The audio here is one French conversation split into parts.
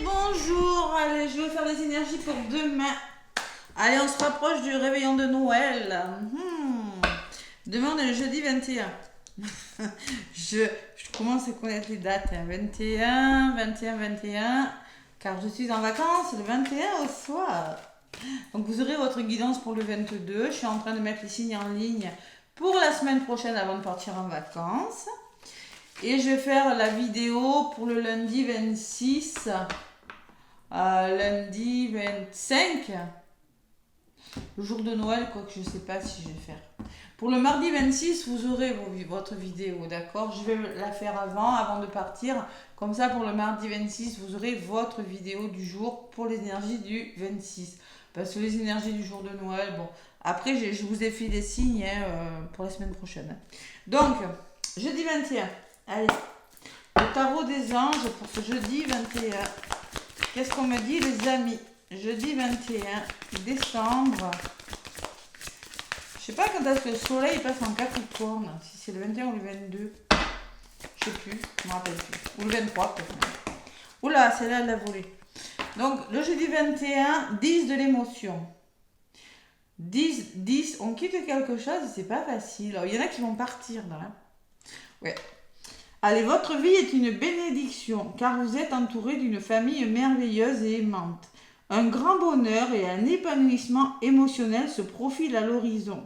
bonjour. Allez, je vais faire les énergies pour demain. Allez, on se rapproche du réveillon de Noël. Demain, on est le jeudi 21. je commence à connaître les dates. 21, 21, 21. Car je suis en vacances le 21 au soir. Donc, vous aurez votre guidance pour le 22. Je suis en train de mettre les signes en ligne pour la semaine prochaine avant de partir en vacances. Et je vais faire la vidéo pour le lundi 26, lundi 25, le jour de Noël, quoique je ne sais pas si je vais faire. Pour le mardi 26, vous aurez votre vidéo, d'accord? Je vais la faire avant de partir. Comme ça, pour le mardi 26, vous aurez votre vidéo du jour pour les énergies du 26. Parce que les énergies du jour de Noël, bon. Après, je vous ai fait des signes pour la semaine prochaine. Donc, jeudi 21. Allez, le tarot des anges pour ce jeudi 21. Qu'est-ce qu'on me dit, les amis? Jeudi 21 décembre. Je sais pas quand est-ce que le soleil passe en Capricorne. Si c'est le 21 ou le 22. Je sais plus, je me rappelle plus. Ou le 23 peut-être même. Oula, celle-là, elle l'a volée. Donc, le jeudi 21, 10 de l'émotion. 10, on quitte quelque chose et c'est pas facile. Alors, il y en a qui vont partir là. Ouais. Allez, votre vie est une bénédiction, car vous êtes entouré d'une famille merveilleuse et aimante. Un grand bonheur et un épanouissement émotionnel se profilent à l'horizon.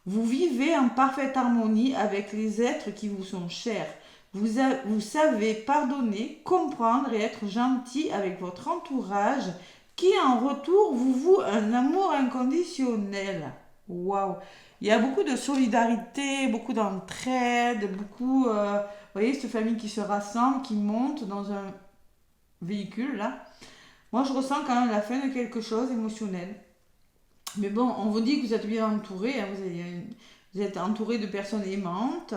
Vous vivez en parfaite harmonie avec les êtres qui vous sont chers. Vous savez pardonner, comprendre et être gentil avec votre entourage, qui en retour vous voue un amour inconditionnel. Waouh! Il y a beaucoup de solidarité, beaucoup d'entraide, beaucoup... vous voyez, cette famille qui se rassemble, qui monte dans un véhicule, là. Moi, je ressens quand même la fin de quelque chose émotionnel. Mais bon, on vous dit que vous êtes bien entouré, hein, vous êtes entouré de personnes aimantes.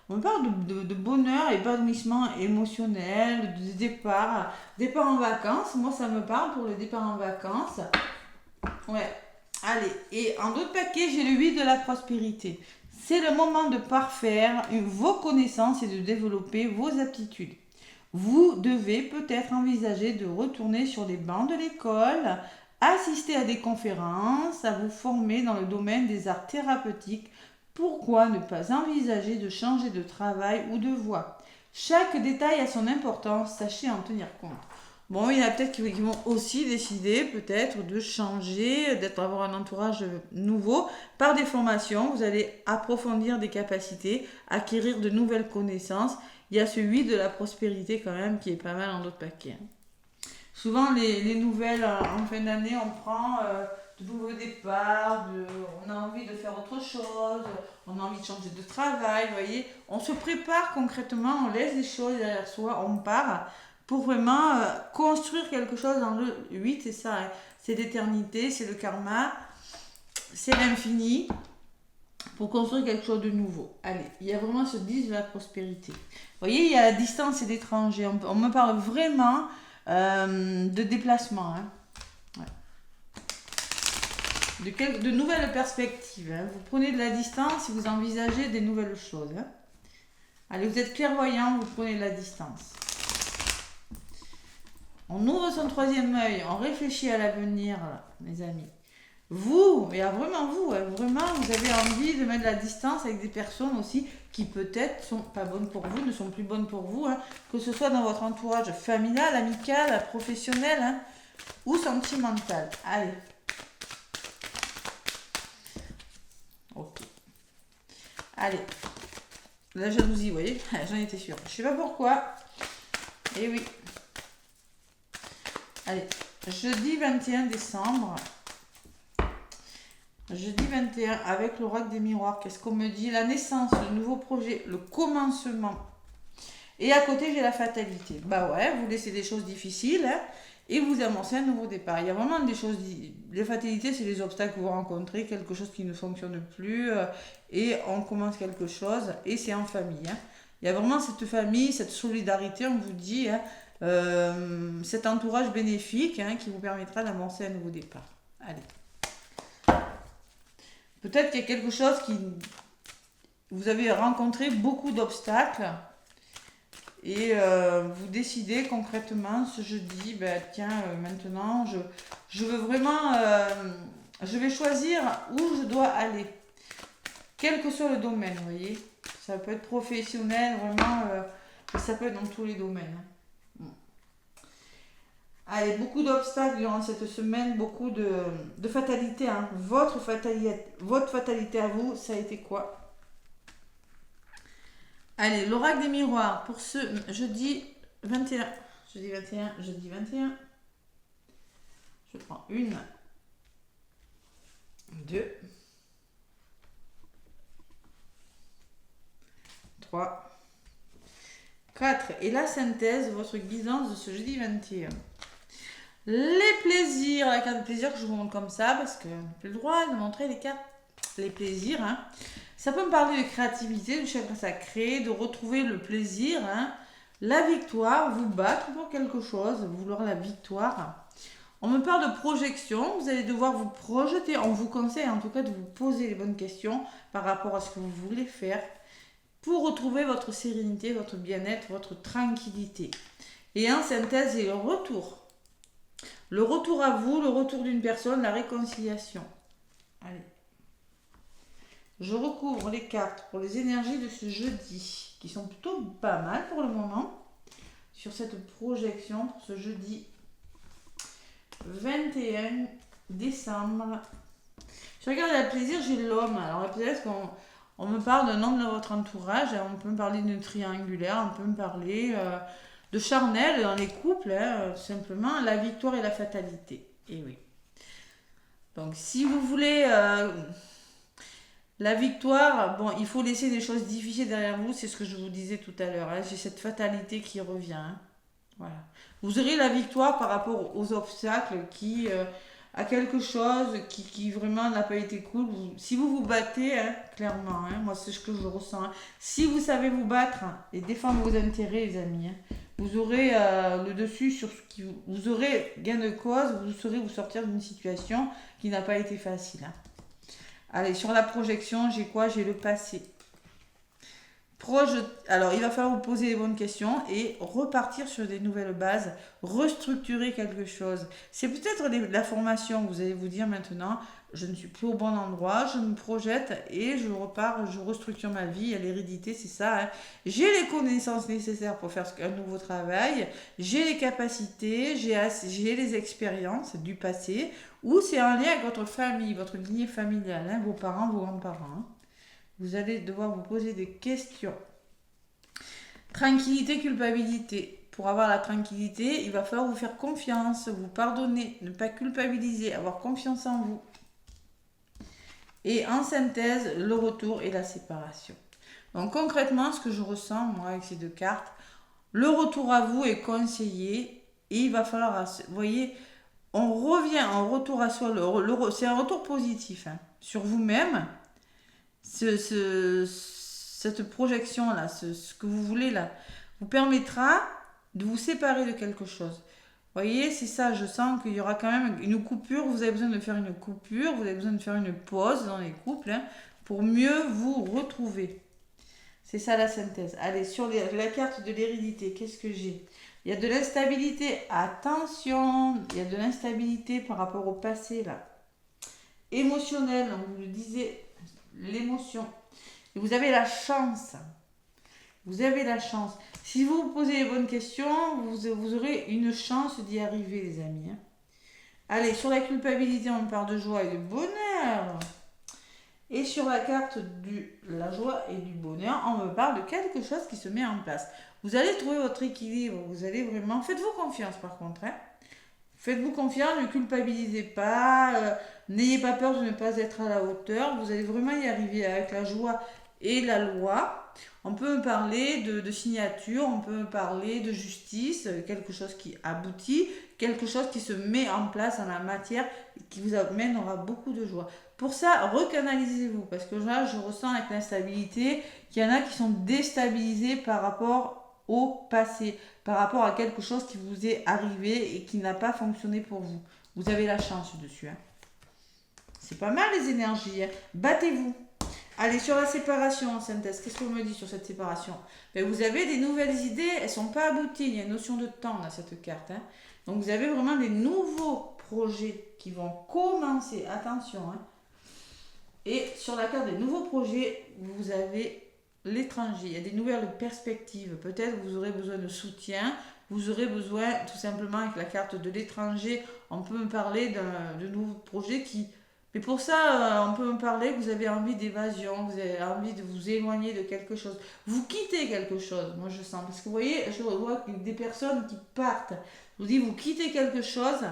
On parle de bonheur, épanouissement émotionnel, de départ en vacances. Moi, ça me parle pour le départ en vacances. Ouais. Allez, et en d'autres paquets, j'ai le 8 de la prospérité. C'est le moment de parfaire vos connaissances et de développer vos aptitudes. Vous devez peut-être envisager de retourner sur les bancs de l'école, assister à des conférences, à vous former dans le domaine des arts thérapeutiques. Pourquoi ne pas envisager de changer de travail ou de voie? Chaque détail a son importance, sachez en tenir compte. Bon, il y en a peut-être qui vont aussi décider peut-être de changer, d'avoir un entourage nouveau par des formations. Vous allez approfondir des capacités, acquérir de nouvelles connaissances. Il y a ce 8 de la prospérité quand même qui est pas mal en d'autres paquets. Souvent les nouvelles en fin d'année, on prend de nouveaux départs, on a envie de faire autre chose, on a envie de changer de travail, vous voyez. On se prépare concrètement, on laisse des choses derrière soi, on part pour vraiment construire quelque chose dans le 8, c'est ça, hein. C'est l'éternité, c'est le karma, c'est l'infini, pour construire quelque chose de nouveau. Allez, il y a vraiment ce 10 de la prospérité. Vous voyez, il y a la distance et l'étranger, on me parle vraiment de déplacement, hein. Ouais. De nouvelles perspectives, hein. Vous prenez de la distance et vous envisagez des nouvelles choses, hein. Allez, vous êtes clairvoyant, vous prenez de la distance. On ouvre son troisième œil, on réfléchit à l'avenir, mes amis. Vous, et vraiment vous, hein, vraiment, vous avez envie de mettre de la distance avec des personnes aussi qui peut-être sont pas bonnes pour vous, ne sont plus bonnes pour vous, hein, que ce soit dans votre entourage familial, amical, professionnel, hein, ou sentimental. Allez. Ok. Allez. La jalousie, vous voyez, j'en étais sûre. Je sais pas pourquoi. Eh oui. Allez, jeudi 21 décembre. Jeudi 21, avec l'oracle des miroirs, qu'est-ce qu'on me dit? La naissance, le nouveau projet, le commencement. Et à côté, j'ai la fatalité. Bah ouais, vous laissez des choses difficiles, hein, et vous amorcez un nouveau départ. Il y a vraiment des choses... Les fatalités, c'est les obstacles que vous rencontrez, quelque chose qui ne fonctionne plus, et on commence quelque chose, et c'est en famille, hein. Il y a vraiment cette famille, cette solidarité, on vous dit, hein, cet entourage bénéfique, hein, qui vous permettra d'amorcer un nouveau départ. Allez. Peut-être qu'il y a quelque chose qui... Vous avez rencontré beaucoup d'obstacles Et vous décidez concrètement ce jeudi, ben, tiens, maintenant, je veux vraiment, je vais choisir où je dois aller. Quel que soit le domaine, vous voyez. Ça peut être professionnel, vraiment, ça peut être dans tous les domaines. Bon. Allez, beaucoup d'obstacles durant cette semaine, beaucoup de fatalité. Hein. Votre fatalité à vous, ça a été quoi? Allez, l'oracle des miroirs pour ce jeudi 21. Jeudi 21, jeudi 21. Je prends une, deux, 3, 4. Et la synthèse, votre guidance de ce jeudi 21. Les plaisirs, la carte de plaisir que je vous montre comme ça, parce que j'ai plus le droit de montrer les cartes, les plaisirs. Hein. Ça peut me parler de créativité, de chakra sacré, de retrouver le plaisir, hein. La victoire, vous battre pour quelque chose, vouloir la victoire. On me parle de projection, vous allez devoir vous projeter, on vous conseille en tout cas de vous poser les bonnes questions par rapport à ce que vous voulez faire pour retrouver votre sérénité, votre bien-être, votre tranquillité. Et en synthèse, et le retour. Le retour à vous, le retour d'une personne, la réconciliation. Allez. Je recouvre les cartes pour les énergies de ce jeudi, qui sont plutôt pas mal pour le moment, sur cette projection pour ce jeudi 21 décembre. Je regarde le plaisir, j'ai l'homme. Alors peut-être qu'on me parle d'un homme de votre entourage, on peut me parler d'une triangulaire, on peut me parler de charnel dans les couples, hein, tout simplement, la victoire et la fatalité. Et oui. Donc si vous voulez la victoire, bon, il faut laisser des choses difficiles derrière vous, c'est ce que je vous disais tout à l'heure. Hein, j'ai cette fatalité qui revient. Hein. Voilà. Vous aurez la victoire par rapport aux obstacles qui à quelque chose qui vraiment n'a pas été cool. Si vous vous battez, hein, clairement, hein, moi c'est ce que je ressens. Hein. Si vous savez vous battre et défendre vos intérêts, les amis, hein, vous aurez le dessus sur ce qui vous aurez gain de cause, vous saurez vous sortir d'une situation qui n'a pas été facile. Hein. Allez, sur la projection, j'ai quoi? J'ai le passé. Alors, il va falloir vous poser les bonnes questions et repartir sur des nouvelles bases, restructurer quelque chose. C'est peut-être la formation, vous allez vous dire maintenant, je ne suis plus au bon endroit, je me projette et je repars, je restructure ma vie. Il y a l'hérédité, c'est ça. Hein. J'ai les connaissances nécessaires pour faire un nouveau travail, j'ai les capacités, j'ai les expériences du passé, ou c'est en lien avec votre famille, votre lignée familiale, hein, vos parents, vos grands-parents. Hein. Vous allez devoir vous poser des questions. Tranquillité, culpabilité. Pour avoir la tranquillité, il va falloir vous faire confiance, vous pardonner, ne pas culpabiliser, avoir confiance en vous. Et en synthèse, le retour et la séparation. Donc concrètement, ce que je ressens, moi, avec ces deux cartes, le retour à vous est conseillé et il va falloir, vous voyez, on revient en retour à soi, c'est un retour positif hein, sur vous-même. Cette projection-là, ce que vous voulez là, vous permettra de vous séparer de quelque chose. Vous voyez, c'est ça, je sens qu'il y aura quand même une coupure, vous avez besoin de faire une coupure, vous avez besoin de faire une pause dans les couples hein, pour mieux vous retrouver. C'est ça la synthèse. Allez, sur la carte de l'hérédité, qu'est-ce que j'ai? Il y a de l'instabilité, attention, il y a de l'instabilité par rapport au passé là. Émotionnel, donc vous le disiez, l'émotion. Et vous avez la chance. Vous avez la chance. Si vous vous posez les bonnes questions, vous aurez une chance d'y arriver, les amis. Hein. Allez, sur la culpabilité, on parle de joie et de bonheur. Et sur la carte de la joie et du bonheur, on me parle de quelque chose qui se met en place. Vous allez trouver votre équilibre. Vous allez vraiment... Faites-vous confiance, par contre. Hein. Faites-vous confiance, ne culpabilisez pas. N'ayez pas peur de ne pas être à la hauteur. Vous allez vraiment y arriver avec la joie et la loi. On peut parler de signature, on peut parler de justice, quelque chose qui aboutit, quelque chose qui se met en place en la matière et qui vous amènera beaucoup de joie. Pour ça, recanalisez-vous parce que là, je ressens avec l'instabilité qu'il y en a qui sont déstabilisés par rapport au passé, par rapport à quelque chose qui vous est arrivé et qui n'a pas fonctionné pour vous. Vous avez la chance dessus. Hein. C'est pas mal les énergies. Hein. Battez-vous. Allez, sur la séparation, synthèse, qu'est-ce qu'on me dit sur cette séparation? Ben, vous avez des nouvelles idées, elles ne sont pas abouties. Il y a une notion de temps dans cette carte. Hein. Donc, vous avez vraiment des nouveaux projets qui vont commencer. Attention. Hein. Et sur la carte des nouveaux projets, vous avez l'étranger. Il y a des nouvelles perspectives. Peut-être vous aurez besoin de soutien. Vous aurez besoin, tout simplement, avec la carte de l'étranger, on peut me parler de nouveaux projets qui... Mais pour ça, on peut me parler que vous avez envie d'évasion, vous avez envie de vous éloigner de quelque chose. Vous quittez quelque chose, moi je sens. Parce que vous voyez, je vois des personnes qui partent. Je vous dis, vous quittez quelque chose.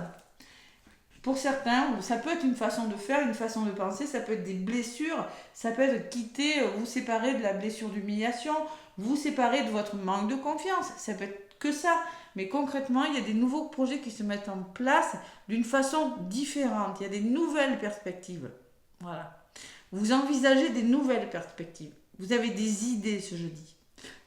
Pour certains, ça peut être une façon de faire, une façon de penser, ça peut être des blessures, ça peut être quitter, vous séparer de la blessure d'humiliation, vous séparer de votre manque de confiance, ça peut être que ça. Mais concrètement, il y a des nouveaux projets qui se mettent en place d'une façon différente, il y a des nouvelles perspectives. Voilà. Vous envisagez des nouvelles perspectives, vous avez des idées ce jeudi.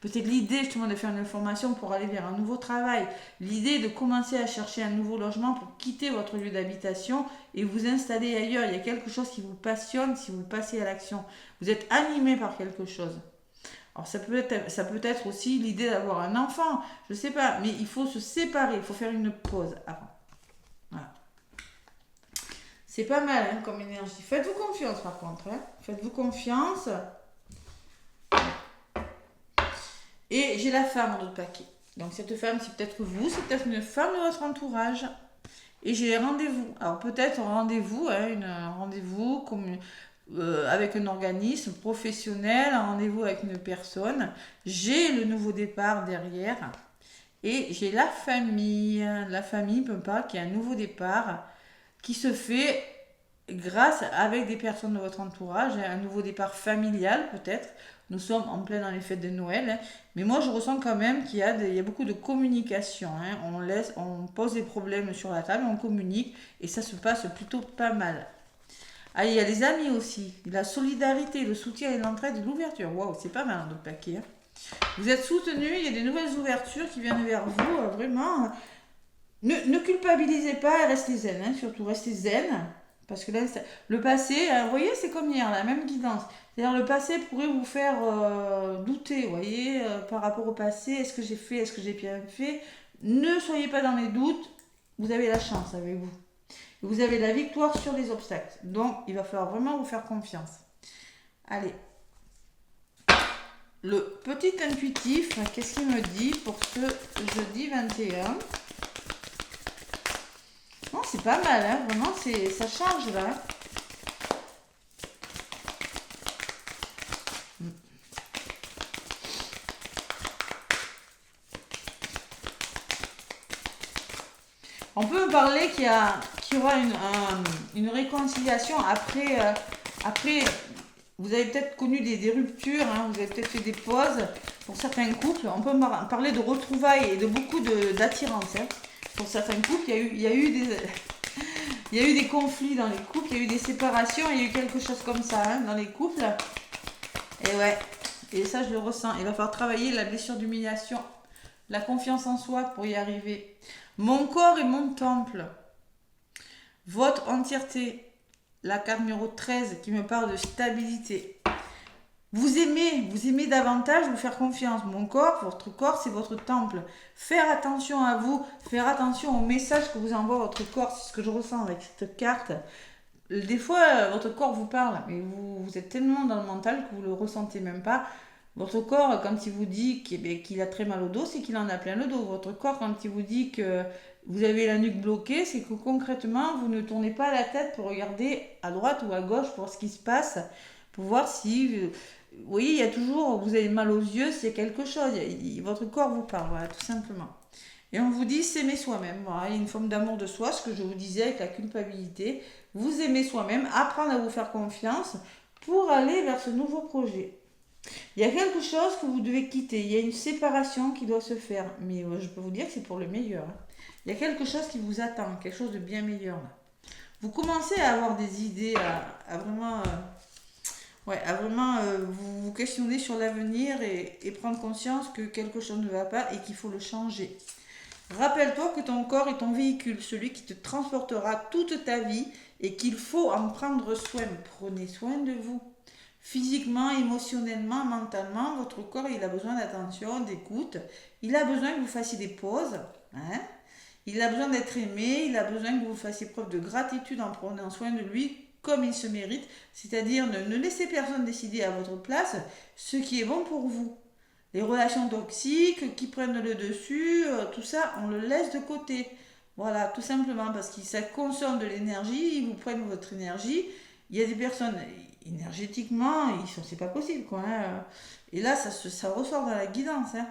Peut-être l'idée justement de faire une formation pour aller vers un nouveau travail. L'idée de commencer à chercher un nouveau logement pour quitter votre lieu d'habitation et vous installer ailleurs. Il y a quelque chose qui vous passionne si vous passez à l'action. Vous êtes animé par quelque chose. Alors ça peut être aussi l'idée d'avoir un enfant. Je ne sais pas, mais il faut se séparer. Il faut faire une pause avant. Voilà. C'est pas mal hein, comme énergie. Faites-vous confiance par contre. Hein. Faites-vous confiance. Et j'ai la femme dans l'autre paquet. Donc cette femme, c'est peut-être vous, c'est peut-être une femme de votre entourage. Et j'ai rendez-vous. Alors peut-être un rendez-vous, hein, un rendez-vous comme, avec un organisme professionnel, un rendez-vous avec une personne. J'ai le nouveau départ derrière. Et j'ai la famille. La famille peut pas qu'il y a un nouveau départ qui se fait grâce avec des personnes de votre entourage. Un nouveau départ familial peut-être. Nous sommes en plein dans les fêtes de Noël, hein. Mais moi je ressens quand même qu'il y a beaucoup de communication. Hein. On pose des problèmes sur la table, on communique et ça se passe plutôt pas mal. Ah, il y a les amis aussi, la solidarité, le soutien et l'entraide et l'ouverture. Waouh, c'est pas mal dans notre paquet. Hein. Vous êtes soutenus, il y a des nouvelles ouvertures qui viennent vers vous, vraiment. Ne culpabilisez pas, restez zen, hein, surtout restez zen. Parce que là, le passé, vous voyez, c'est comme hier, la même guidance. C'est-à-dire, le passé pourrait vous faire douter, vous voyez, par rapport au passé. Est-ce que j'ai fait, est-ce que j'ai bien fait? Ne soyez pas dans les doutes. Vous avez la chance avec vous. Vous avez la victoire sur les obstacles. Donc, il va falloir vraiment vous faire confiance. Allez. Le petit intuitif, qu'est-ce qu'il me dit pour ce jeudi 21? Non, c'est pas mal, hein. Vraiment, ça change là. On peut me parler qu'il y aura une réconciliation après. Vous avez peut-être connu des ruptures, hein, vous avez peut-être fait des pauses pour certains couples. On peut me parler de retrouvailles et de beaucoup d'attirance. Hein. Pour certains couples, il y a eu des conflits dans les couples, il y a eu des séparations, il y a eu quelque chose comme ça hein, dans les couples. Et ouais, et ça je le ressens. Il va falloir travailler la blessure d'humiliation, la confiance en soi pour y arriver. Mon corps est mon temple. Votre entièreté. La carte numéro 13 qui me parle de stabilité. Vous aimez davantage vous faire confiance. Mon corps, votre corps, c'est votre temple. Faire attention à vous, faire attention aux messages que vous envoie votre corps. C'est ce que je ressens avec cette carte. Des fois, votre corps vous parle, mais vous êtes tellement dans le mental que vous ne le ressentez même pas. Votre corps, quand il vous dit qu'il a très mal au dos, c'est qu'il en a plein le dos. Votre corps, quand il vous dit que vous avez la nuque bloquée, c'est que concrètement, vous ne tournez pas la tête pour regarder à droite ou à gauche pour ce qui se passe, pour voir si... Vous voyez, il y a toujours, vous avez mal aux yeux, c'est quelque chose. Votre corps vous parle, voilà, tout simplement. Et on vous dit s'aimer soi-même. Voilà, il y a une forme d'amour de soi, ce que je vous disais avec la culpabilité. Vous aimez soi-même, apprendre à vous faire confiance pour aller vers ce nouveau projet. Il y a quelque chose que vous devez quitter. Il y a une séparation qui doit se faire. Mais je peux vous dire que c'est pour le meilleur. Hein. Il y a quelque chose qui vous attend, quelque chose de bien meilleur. Là. Vous commencez à avoir des idées, à vraiment, vous questionner sur l'avenir et prendre conscience que quelque chose ne va pas et qu'il faut le changer. Rappelle-toi que ton corps est ton véhicule, celui qui te transportera toute ta vie et qu'il faut en prendre soin. Prenez soin de vous. Physiquement, émotionnellement, mentalement, votre corps, il a besoin d'attention, d'écoute. Il a besoin que vous fassiez des pauses. Hein. Il a besoin d'être aimé. Il a besoin que vous fassiez preuve de gratitude en prenant soin de lui comme il se mérite. C'est-à-dire, ne laissez personne décider à votre place ce qui est bon pour vous. Les relations toxiques qui prennent le dessus, tout ça, on le laisse de côté. Voilà, tout simplement parce que ça consomme de l'énergie, ils vous prennent votre énergie. Il y a des personnes, énergétiquement, c'est pas possible, quoi. Hein. Et là, ça ressort dans la guidance. Hein.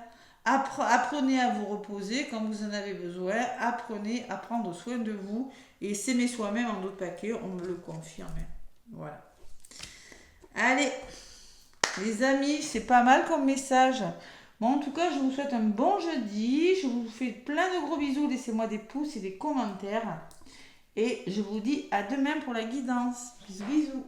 Apprenez à vous reposer quand vous en avez besoin. Apprenez à prendre soin de vous. Et s'aimer soi-même en d'autres paquets, on me le confirme. Voilà. Allez, les amis, c'est pas mal comme message. Bon, en tout cas, je vous souhaite un bon jeudi. Je vous fais plein de gros bisous. Laissez-moi des pouces et des commentaires. Et je vous dis à demain pour la guidance. Bisous, bisous.